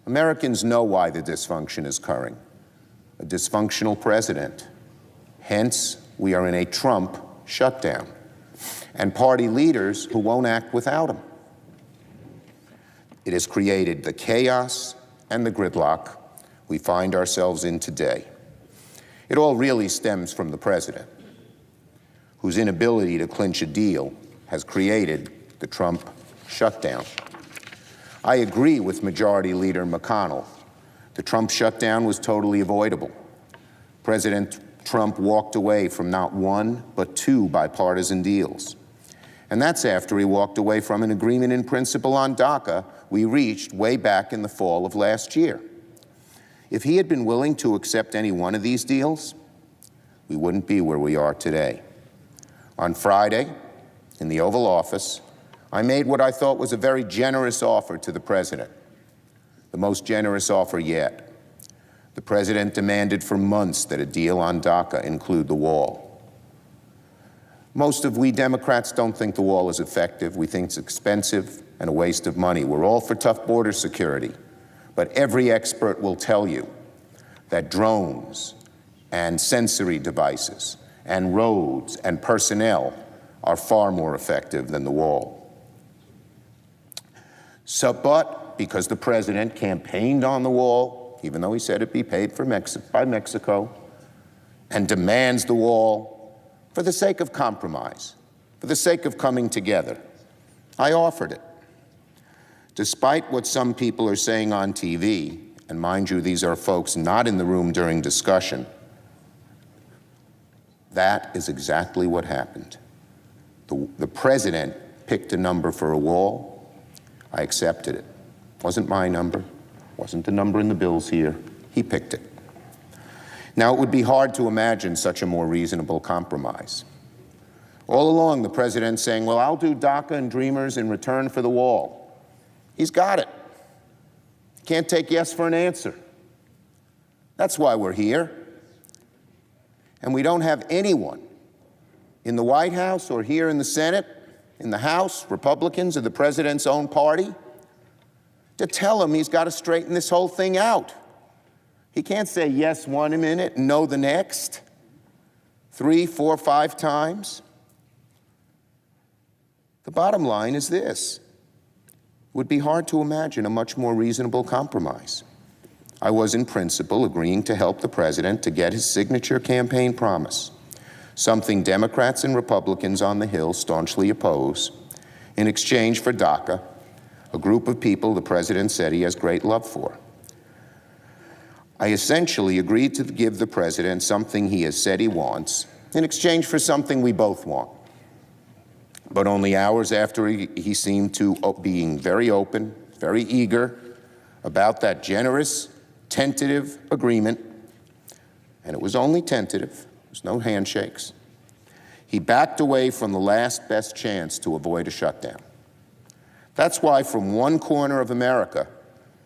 Americans know why the dysfunction is occurring. A dysfunctional president. Hence, we are in a Trump shutdown, and party leaders who won't act without him. It has created the chaos and the gridlock we find ourselves in today. It all really stems from the president, whose inability to clinch a deal has created the Trump shutdown. I agree with Majority Leader McConnell. The Trump shutdown was totally avoidable. President Trump walked away from not one, but two bipartisan deals. And that's after he walked away from an agreement in principle on DACA we reached way back in the fall of last year. If he had been willing to accept any one of these deals, we wouldn't be where we are today. On Friday, in the Oval Office, I made what I thought was a very generous offer to the president, the most generous offer yet. The president demanded for months that a deal on DACA include the wall. Most of we Democrats don't think the wall is effective. We think it's expensive and a waste of money. We're all for tough border security. But every expert will tell you that drones and sensory devices and roads and personnel are far more effective than the wall. But because the president campaigned on the wall, even though he said it'd be paid for by Mexico, and demands the wall for the sake of compromise, for the sake of coming together, I offered it. Despite what some people are saying on TV, and mind you, these are folks not in the room during discussion, that is exactly what happened. The president picked a number for a wall. I accepted it. Wasn't my number, wasn't the number in the bills here. He picked it. Now, it would be hard to imagine such a more reasonable compromise. All along, the president's saying, well, I'll do DACA and Dreamers in return for the wall. He's got it. Can't take yes for an answer. That's why we're here. And we don't have anyone in the White House or here in the Senate, in the House, Republicans or the president's own party, to tell him he's got to straighten this whole thing out. He can't say yes one minute and no the next, 3, 4, 5 times. The bottom line is this. It would be hard to imagine a much more reasonable compromise. I was, in principle, agreeing to help the president to get his signature campaign promise, something Democrats and Republicans on the Hill staunchly oppose, in exchange for DACA, a group of people the president said he has great love for. I essentially agreed to give the president something he has said he wants in exchange for something we both want. But only hours after he seemed to being very open, very eager about that generous, tentative agreement, and it was only tentative, there's no handshakes, he backed away from the last best chance to avoid a shutdown. That's why from one corner of America,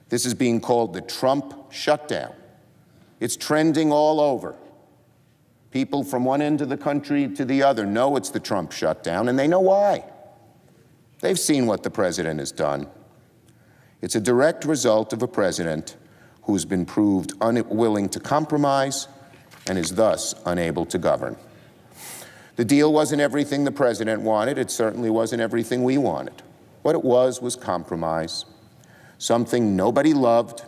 this is being called the Trump shutdown. It's trending all over. People from one end of the country to the other know it's the Trump shutdown, and they know why. They've seen what the president has done. It's a direct result of a president who's been proved unwilling to compromise and is thus unable to govern. The deal wasn't everything the president wanted. It certainly wasn't everything we wanted. What it was compromise, something nobody loved,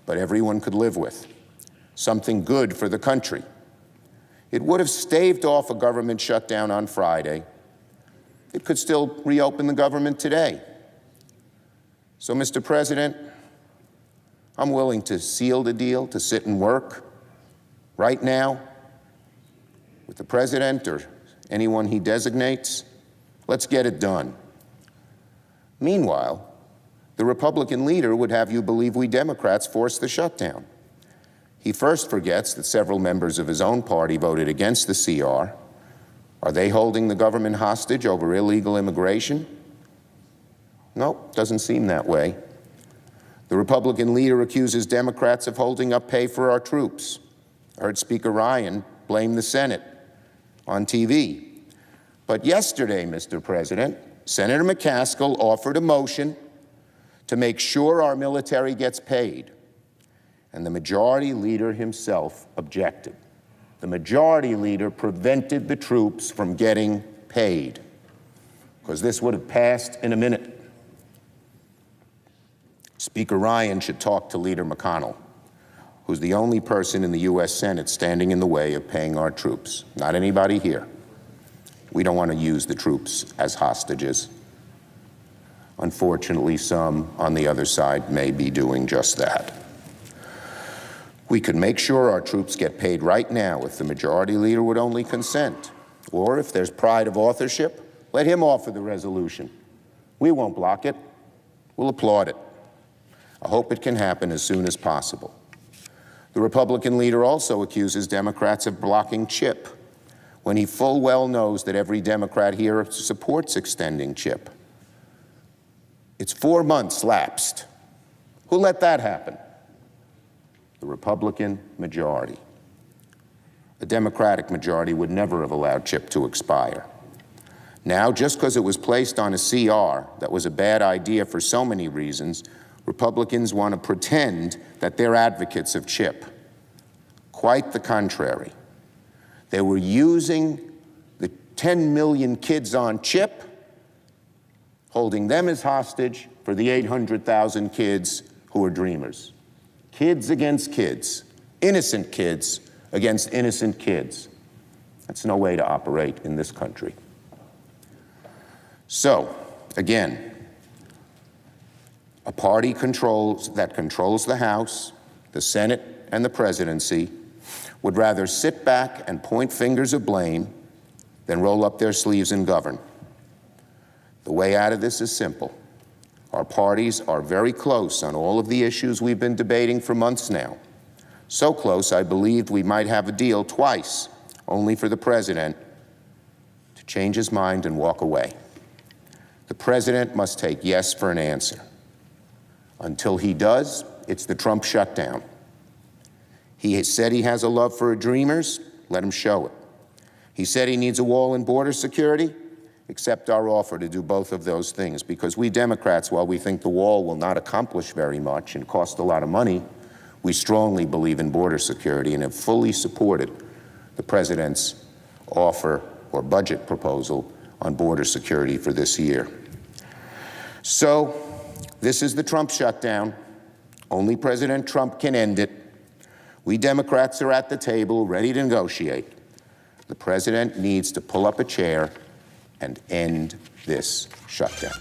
but everyone could live with, something good for the country. It would have staved off a government shutdown on Friday. It could still reopen the government today. So, Mr. President, I'm willing to seal the deal, to sit and work right now with the president or anyone he designates. Let's get it done. Meanwhile, the Republican leader would have you believe we Democrats forced the shutdown. He first forgets that several members of his own party voted against the CR. Are they holding the government hostage over illegal immigration? Nope, doesn't seem that way. The Republican leader accuses Democrats of holding up pay for our troops. I heard Speaker Ryan blame the Senate on TV. But yesterday, Mr. President, Senator McCaskill offered a motion to make sure our military gets paid, and the majority leader himself objected. The majority leader prevented the troops from getting paid, because this would have passed in a minute. Speaker Ryan should talk to Leader McConnell, who's the only person in the U.S. Senate standing in the way of paying our troops, not anybody here. We don't want to use the troops as hostages. Unfortunately, some on the other side may be doing just that. We could make sure our troops get paid right now if the majority leader would only consent. Or if there's pride of authorship, let him offer the resolution. We won't block it. We'll applaud it. I hope it can happen as soon as possible. The Republican leader also accuses Democrats of blocking CHIP, when he full well knows that every Democrat here supports extending CHIP. It's 4 months lapsed. Who let that happen? The Republican majority. The Democratic majority would never have allowed CHIP to expire. Now, just because it was placed on a CR that was a bad idea for so many reasons, Republicans want to pretend that they're advocates of CHIP. Quite the contrary. They were using the 10 million kids on CHIP, holding them as hostage for the 800,000 kids who are dreamers. Kids against kids, innocent kids against innocent kids. That's no way to operate in this country. So, again, a party that controls the House, the Senate, and the presidency would rather sit back and point fingers of blame than roll up their sleeves and govern. The way out of this is simple. Our parties are very close on all of the issues we've been debating for months now. So close, I believed we might have a deal twice, only for the president to change his mind and walk away. The president must take yes for an answer. Until he does, it's the Trump shutdown. He has said he has a love for dreamers, let him show it. He said he needs a wall and border security, accept our offer to do both of those things, because we Democrats, while we think the wall will not accomplish very much and cost a lot of money, we strongly believe in border security and have fully supported the president's offer or budget proposal on border security for this year. So, this is the Trump shutdown. Only President Trump can end it. We Democrats are at the table, ready to negotiate. The president needs to pull up a chair and end this shutdown.